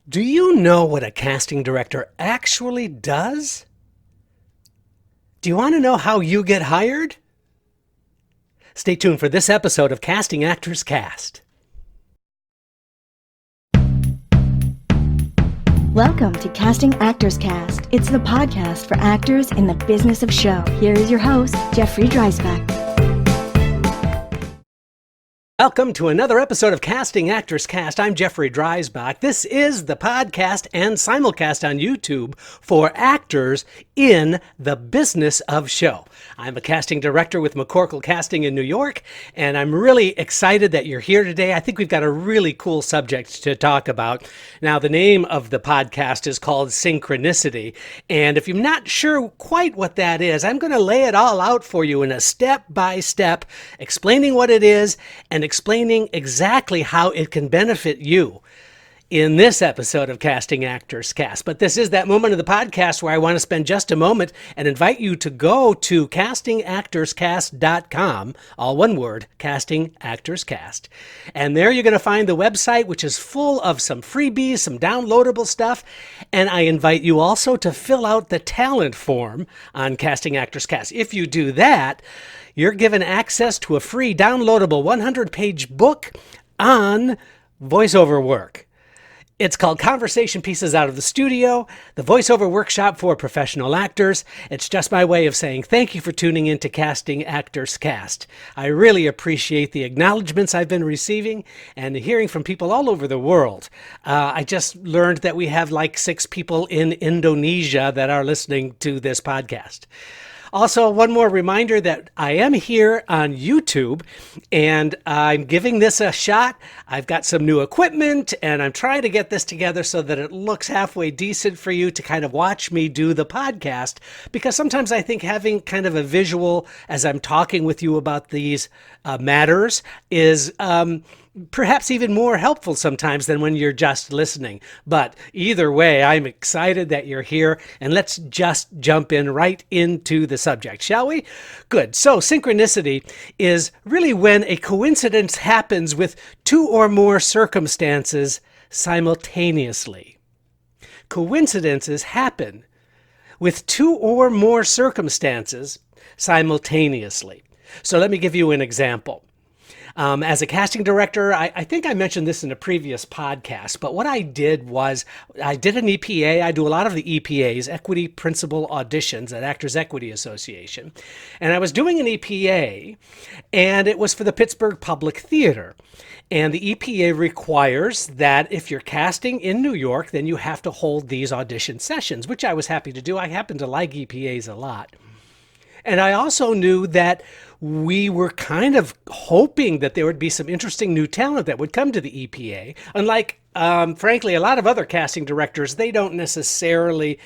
Do you know what a casting director actually does? Do you want to know how you get hired? Stay tuned for this episode of Casting Actors Cast. Welcome to Casting Actors Cast. It's the podcast for actors in the business of show. Here is your host, Jeffrey Dreisbach. Welcome to another episode of Casting Actors Cast. I'm Jeffrey Dreisbach. This is the podcast and simulcast on YouTube for actors in the business of show. I'm a casting director with McCorkle Casting in New York, and I'm really excited that you're here today. I think we've got a really cool subject to talk about. Now, the name of the podcast is called Synchronicity, and if you're not sure quite what that is, I'm going to lay it all out for you in a step-by-step, explaining what it is and explaining exactly how it can benefit you in this episode of Casting Actors Cast. But this is that moment of the podcast where I want to spend just a moment and invite you to go to castingactorscast.com, all one word, Casting Actors Cast. And there you're going to find the website, which is full of some freebies, some downloadable stuff. And I invite you also to fill out the talent form on Casting Actors Cast. If you do that, you're given access to a free downloadable 100-page book on voiceover work. It's called Conversation Pieces Out of the Studio, the voiceover workshop for professional actors. It's just my way of saying thank you for tuning in to Casting Actors Cast. I really appreciate the acknowledgments I've been receiving and hearing from people all over the world. I just learned that we have like 6 people in Indonesia that are listening to this podcast. Also, one more reminder that I am here on YouTube, and I'm giving this a shot. I've got some new equipment, and I'm trying to get this together so that it looks halfway decent for you to kind of watch me do the podcast, because sometimes I think having kind of a visual as I'm talking with you about these matters is perhaps even more helpful sometimes than when you're just listening. But either way, I'm excited that you're here, and let's just jump in right into the subject, shall we? Good. So synchronicity is really when a coincidence happens with 2 or more circumstances simultaneously. Coincidences happen with 2 or more circumstances simultaneously. So let me give you an example. As a casting director, I think I mentioned this in a previous podcast, but what I did was I did an EPA. I do a lot of the EPAs, Equity Principal Auditions at Actors Equity Association. And I was doing an EPA, and it was for the Pittsburgh Public Theater. And the EPA requires that if you're casting in New York, then you have to hold these audition sessions, which I was happy to do. I happen to like EPAs a lot. And I also knew that we were kind of hoping that there would be some interesting new talent that would come to the EPA. Unlike, frankly, a lot of other casting directors, they don't necessarily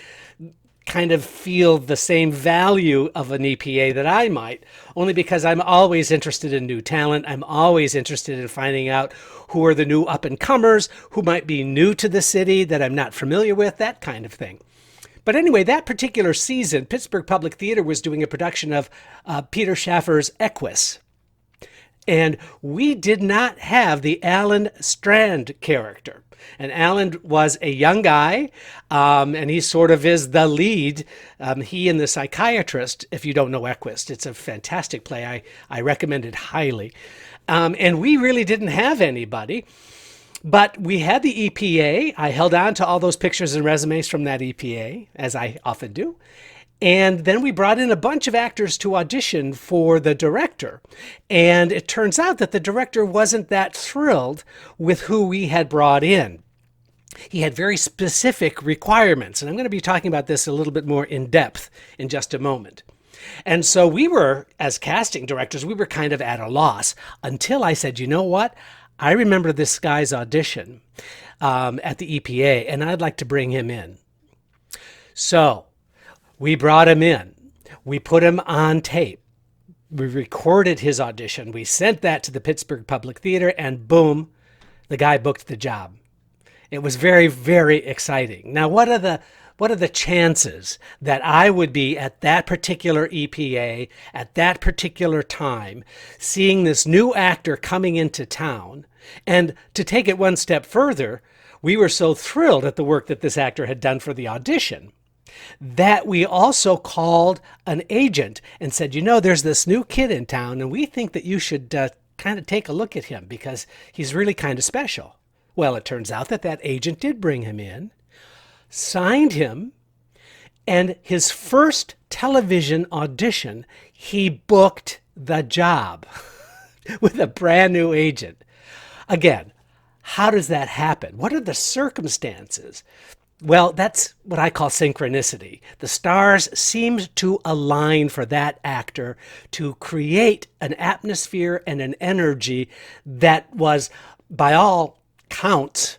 kind of feel the same value of an EPA that I might, only because I'm always interested in new talent. I'm always interested in finding out who are the new up-and-comers, who might be new to the city that I'm not familiar with, that kind of thing. But anyway, that particular season, Pittsburgh Public Theater was doing a production of Peter Schaffer's Equus. And we did not have the Alan Strand character. And Alan was a young guy, and he sort of is the lead. He and the psychiatrist, if you don't know Equus, it's a fantastic play. I recommend it highly. And we really didn't have anybody. But we had the EPA. I held on to all those pictures and resumes from that EPA, as I often do. And then we brought in a bunch of actors to audition for the director. And it turns out that the director wasn't that thrilled with who we had brought in. He had very specific requirements. And I'm going to be talking about this a little bit more in depth in just a moment. And so we were, as casting directors, we were kind of at a loss until I said, you know what? I remember this guy's audition at the EPA, and I'd like to bring him in. So we brought him in. We put him on tape. We recorded his audition. We sent that to the Pittsburgh Public Theater, and boom, the guy booked the job. It was very, very exciting. Now, what are the chances that I would be at that particular EPA at that particular time, seeing this new actor coming into town? And to take it one step further, we were so thrilled at the work that this actor had done for the audition that we also called an agent and said, there's this new kid in town, and we think that you should kind of take a look at him because he's really kind of special. Well, it turns out that agent did bring him in, signed him, and his first television audition, he booked the job with a brand new agent. Again, how does that happen? What are the circumstances? Well, that's what I call synchronicity. The stars seemed to align for that actor to create an atmosphere and an energy that was, by all counts,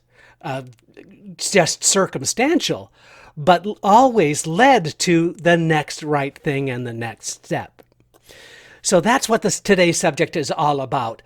just circumstantial, but always led to the next right thing and the next step. So that's what today's subject is all about.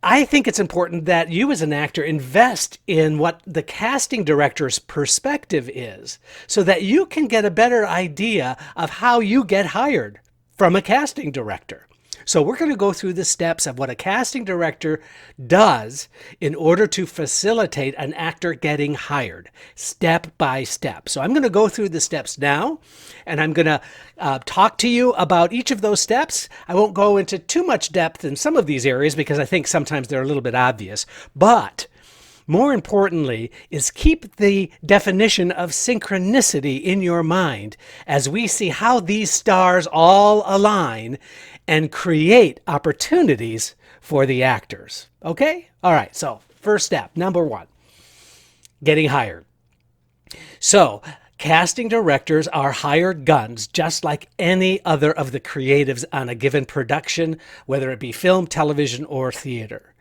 I think it's important that you as an actor invest in what the casting director's perspective is so that you can get a better idea of how you get hired from a casting director. So we're going to go through the steps of what a casting director does in order to facilitate an actor getting hired, step by step. So I'm going to go through the steps now, and I'm going to talk to you about each of those steps. I won't go into too much depth in some of these areas because I think sometimes they're a little bit obvious. But more importantly is keep the definition of synchronicity in your mind as we see how these stars all align and create opportunities for the actors. Okay? All right, so first step, number 1, getting hired. So casting directors are hired guns just like any other of the creatives on a given production, whether it be film, television, or theater.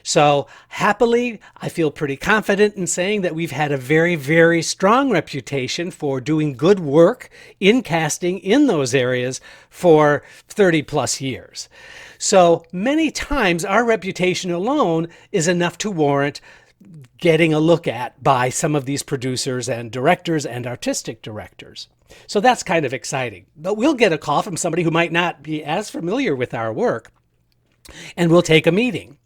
So happily, I feel pretty confident in saying that we've had a very, very strong reputation for doing good work in casting in those areas for 30 plus years. So many times our reputation alone is enough to warrant getting a look at by some of these producers and directors and artistic directors. So that's kind of exciting. But we'll get a call from somebody who might not be as familiar with our work, and we'll take a meeting.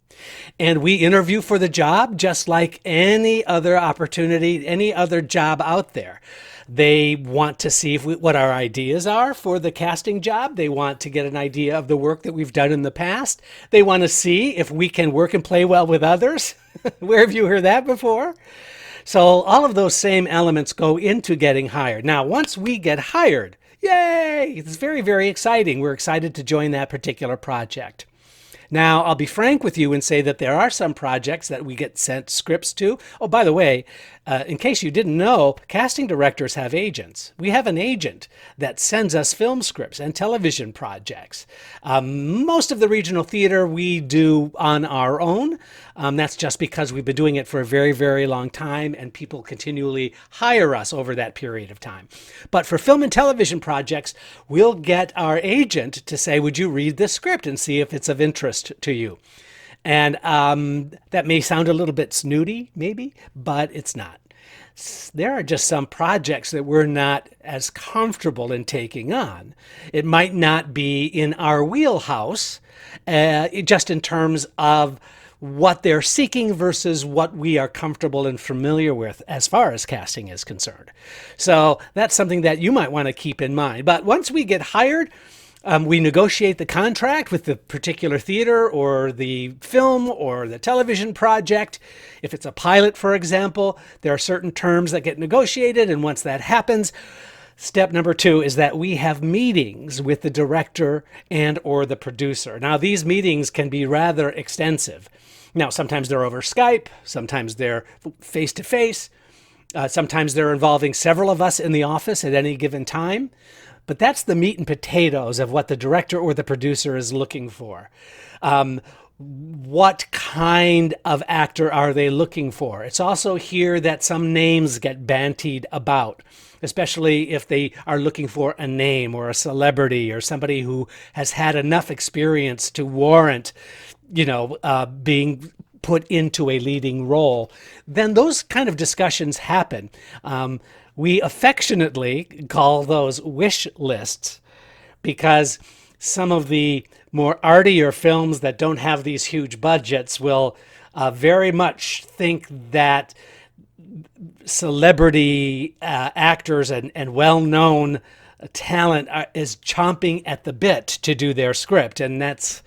And we interview for the job just like any other opportunity, any other job out there. They want to see what our ideas are for the casting job. They want to get an idea of the work that we've done in the past. They want to see if we can work and play well with others. Where have you heard that before? So all of those same elements go into getting hired. Now, once we get hired, yay! It's very, very exciting. We're excited to join that particular project. Now, I'll be frank with you and say that there are some projects that we get sent scripts to. Oh, by the way, in case you didn't know, casting directors have agents. We have an agent that sends us film scripts and television projects. Most of the regional theater we do on our own. That's just because we've been doing it for a very, very long time and people continually hire us over that period of time. But for film and television projects, we'll get our agent to say, would you read this script and see if it's of interest to you? And that may sound a little bit snooty, maybe, but it's not. There are just some projects that we're not as comfortable in taking on. It might not be in our wheelhouse, just in terms of what they're seeking versus what we are comfortable and familiar with as far as casting is concerned. So that's something that you might want to keep in mind. But once we get hired, we negotiate the contract with the particular theater or the film or the television project. If it's a pilot, for example, there are certain terms that get negotiated, and once that happens, step number 2 is that we have meetings with the director and or the producer. Now, these meetings can be rather extensive. Now, sometimes they're over Skype, sometimes they're face-to-face, sometimes they're involving several of us in the office at any given time. But that's the meat and potatoes of what the director or the producer is looking for. What kind of actor are they looking for? It's also here that some names get bantied about, especially if they are looking for a name or a celebrity or somebody who has had enough experience to warrant, being put into a leading role. Then those kind of discussions happen. We affectionately call those wish lists because some of the more artier films that don't have these huge budgets will very much think that celebrity actors and well-known talent is chomping at the bit to do their script, and that's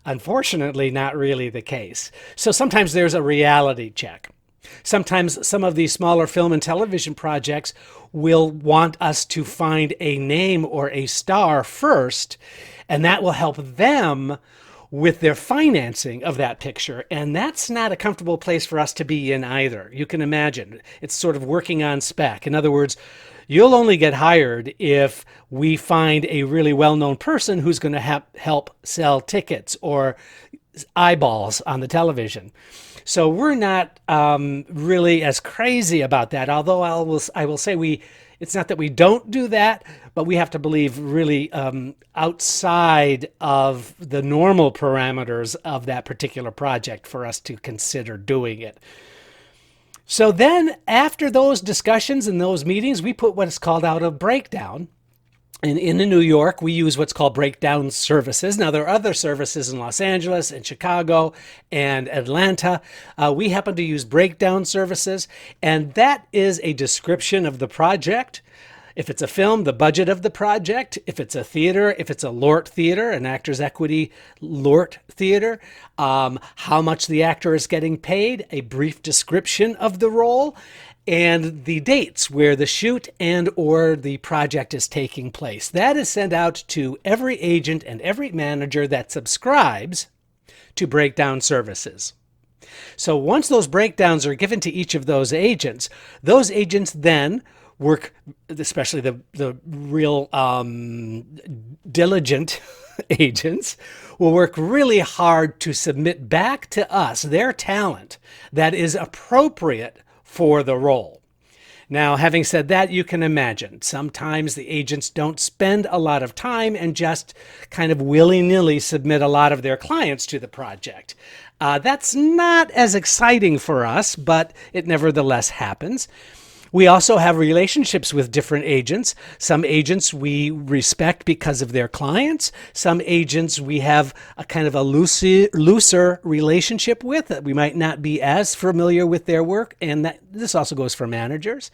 unfortunately not really the case. So sometimes there's a reality check. Sometimes some of these smaller film and television projects will want us to find a name or a star first, and that will help them with their financing of that picture. And that's not a comfortable place for us to be in either. You can imagine it's sort of working on spec. In other words, you'll only get hired if we find a really well-known person who's going to help sell tickets or eyeballs on the television. So we're not really as crazy about that, although I will say it's not that we don't do that, but we have to believe really outside of the normal parameters of that particular project for us to consider doing it. So then after those discussions and those meetings, we put what is called out a breakdown. And in New York, we use what's called breakdown services. Now, there are other services in Los Angeles and Chicago and Atlanta. We happen to use breakdown services, and that is a description of the project. If it's a film, the budget of the project. If it's a theater, if it's a LORT theater, an Actors Equity LORT theater, how much the actor is getting paid, a brief description of the role, and the dates where the shoot and or the project is taking place. That is sent out to every agent and every manager that subscribes to breakdown services. So once those breakdowns are given to each of those agents then work, especially the real diligent agents, will work really hard to submit back to us their talent that is appropriate for the role. Now, having said that, you can imagine sometimes the agents don't spend a lot of time and just kind of willy-nilly submit a lot of their clients to the project. That's not as exciting for us, but it nevertheless happens. We also have relationships with different agents. Some agents we respect because of their clients. Some agents we have a kind of a looser relationship with that we might not be as familiar with their work. And this also goes for managers.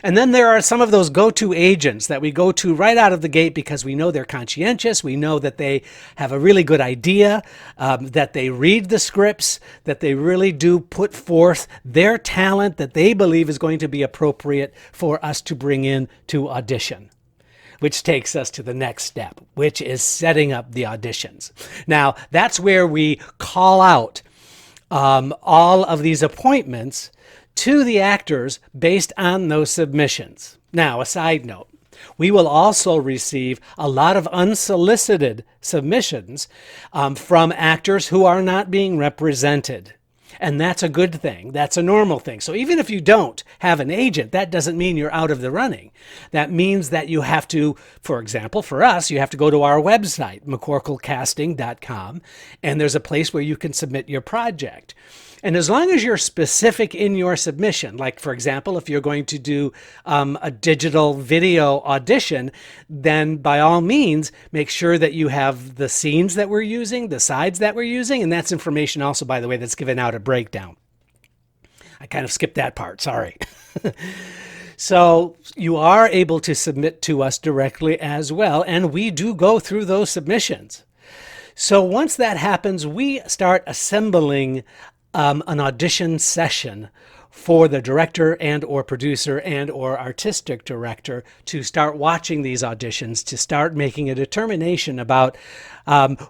And then there are some of those go-to agents that we go to right out of the gate because we know they're conscientious. We know that they have a really good idea, that they read the scripts, that they really do put forth their talent that they believe is going to be appropriate for us to bring in to audition. Which takes us to the next step, which is setting up the auditions. Now, that's where we call out all of these appointments to the actors based on those submissions. Now, a side note, we will also receive a lot of unsolicited submissions from actors who are not being represented. And that's a good thing. That's a normal thing. So even if you don't have an agent, that doesn't mean you're out of the running. That means that you have to, for example, for us, you have to go to our website, mccorklecasting.com, and there's a place where you can submit your project. And as long as you're specific in your submission, like, for example, if you're going to do a digital video audition, then by all means, make sure that you have the scenes that we're using, the sides that we're using, and that's information also, by the way, that's given out at breakdown. I kind of skipped that part, sorry. So you are able to submit to us directly as well, and we do go through those submissions. So once that happens, we start assembling an audition session for the director and or producer and or artistic director to start watching these auditions, to start making a determination about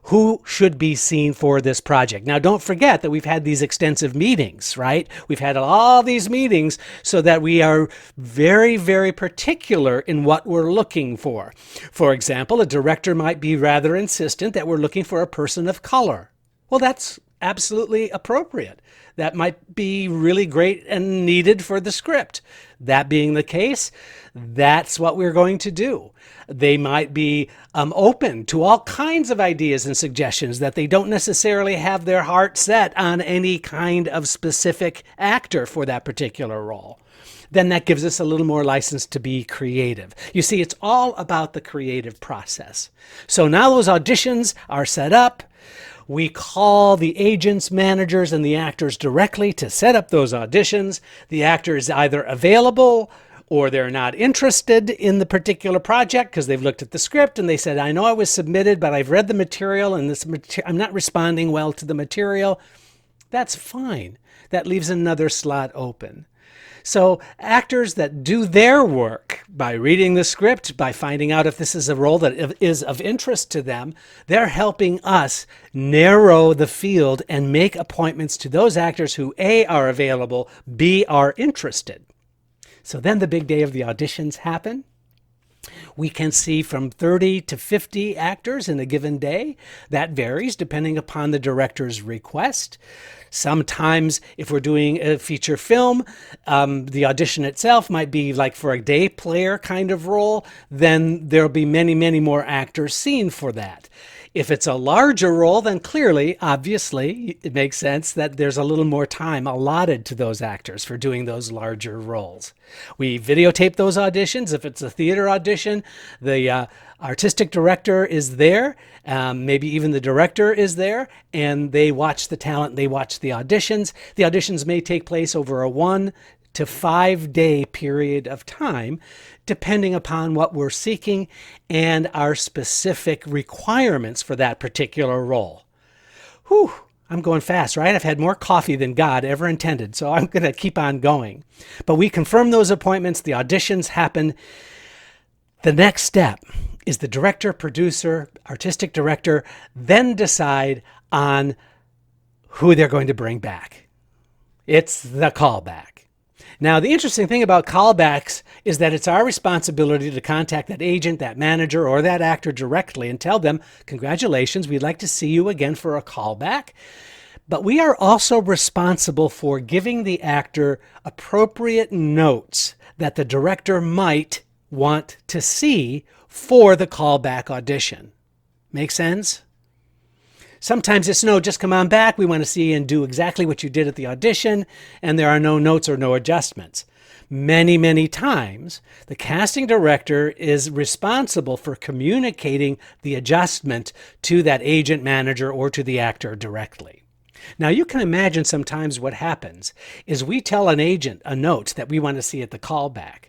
who should be seen for this project. Now, don't forget that we've had these extensive meetings, right? We've had all these meetings so that we are very, very particular in what we're looking for. For example, a director might be rather insistent that we're looking for a person of color. Well, that's absolutely appropriate. That might be really great and needed for the script. That being the case, that's what we're going to do. They might be open to all kinds of ideas and suggestions that they don't necessarily have their heart set on any kind of specific actor for that particular role. Then that gives us a little more license to be creative. You see, it's all about the creative process. So now those auditions are set up. We call the agents, managers, and the actors directly to set up those auditions. The actor is either available or they're not interested in the particular project because they've looked at the script and they said, I know I was submitted, but I've read the material and I'm not responding well to the material. That's fine. That leaves another slot open. So actors that do their work by reading the script, by finding out if this is a role that is of interest to them, they're helping us narrow the field and make appointments to those actors who A, are available, B, are interested. So then the big day of the auditions happen. We can see from 30 to 50 actors in a given day. That varies depending upon the director's request. Sometimes if we're doing a feature film, the audition itself might be like for a day player kind of role, then there'll be many, many more actors seen for that. If it's a larger role, then clearly, obviously, it makes sense that there's a little more time allotted to those actors for doing those larger roles. We videotape those auditions. If it's a theater audition, the artistic director is there, maybe even the director is there, and they watch the talent, they watch the auditions. The auditions may take place over a 1 to 5 day period of time, depending upon what we're seeking and our specific requirements for that particular role. Whew, I'm going fast, right? I've had more coffee than God ever intended, so I'm going to keep on going. But we confirm those appointments, the auditions happen. The next step is the director, producer, artistic director then decide on who they're going to bring back. It's the callback. Now, the interesting thing about callbacks is that it's our responsibility to contact that agent, that manager, or that actor directly and tell them, congratulations, we'd like to see you again for a callback. But we are also responsible for giving the actor appropriate notes that the director might want to see for the callback audition. Make sense? Sometimes it's no, just come on back. We want to see and do exactly what you did at the audition, and there are no notes or no adjustments. Many, many times, the casting director is responsible for communicating the adjustment to that agent, manager, or to the actor directly. Now, you can imagine sometimes what happens is we tell an agent a note that we want to see at the callback.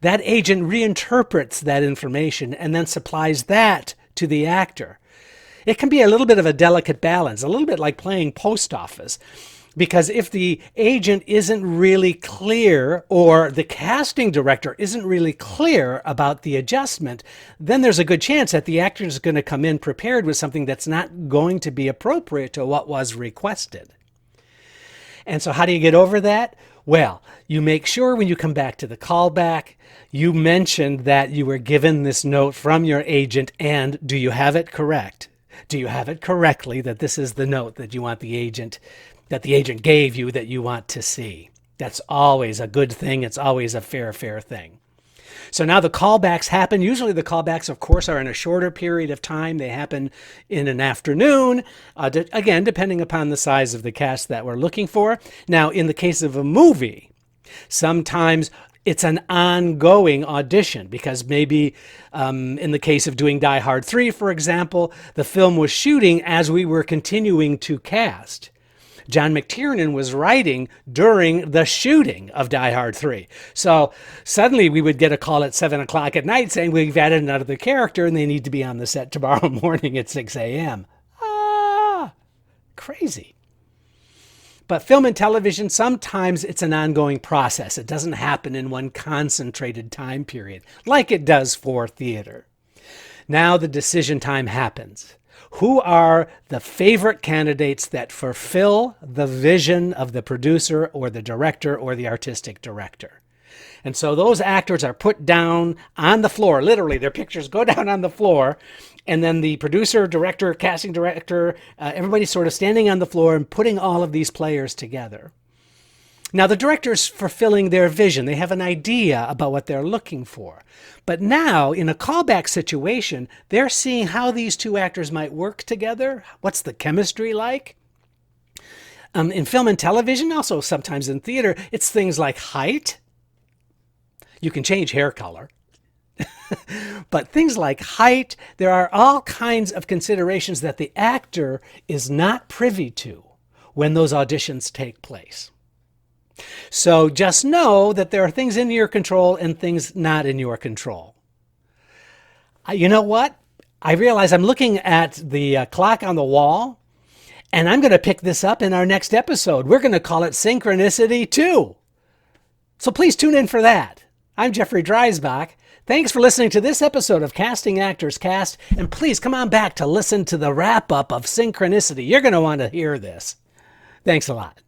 That agent reinterprets that information and then supplies that to the actor. It can be a little bit of a delicate balance, a little bit like playing post office. Because if the agent isn't really clear or the casting director isn't really clear about the adjustment, then there's a good chance that the actor is going to come in prepared with something that's not going to be appropriate to what was requested. And so how do you get over that? Well, you make sure when you come back to the callback, you mentioned that you were given this note from your agent, and do you have it correct? Do you have it correctly that this is the note that you want the agent gave you that you want to see? That's always a good thing. It's always a fair thing. So now the callbacks happen. Usually the callbacks, of course, are in a shorter period of time. They happen in an afternoon, again, depending upon the size of the cast that we're looking for. Now, in the case of a movie, sometimes it's an ongoing audition because maybe in the case of doing Die Hard 3, for example, the film was shooting as we were continuing to cast. John McTiernan was writing during the shooting of Die Hard 3. So suddenly we would get a call at 7 o'clock at night saying we've added another character and they need to be on the set tomorrow morning at 6 a.m. Crazy. But film and television, sometimes it's an ongoing process. It doesn't happen in one concentrated time period like it does for theater. Now the decision time happens. Who are the favorite candidates that fulfill the vision of the producer or the director or the artistic director? And so those actors are put down on the floor, literally their pictures go down on the floor, and then the producer, director, casting director, everybody's sort of standing on the floor and putting all of these players together. Now the director's fulfilling their vision. They have an idea about what they're looking for. But now in a callback situation, they're seeing how these two actors might work together. What's the chemistry like? In film and television, also sometimes in theater, it's things like height. You can change hair color. But things like height, there are all kinds of considerations that the actor is not privy to when those auditions take place. So just know that there are things in your control and things not in your control. You know what? I realize I'm looking at the clock on the wall, and I'm going to pick this up in our next episode. We're going to call it Synchronicity 2. So please tune in for that. I'm Jeffrey Dreisbach. Thanks for listening to this episode of Casting Actors Cast, and please come on back to listen to the wrap-up of Synchronicity. You're going to want to hear this. Thanks a lot.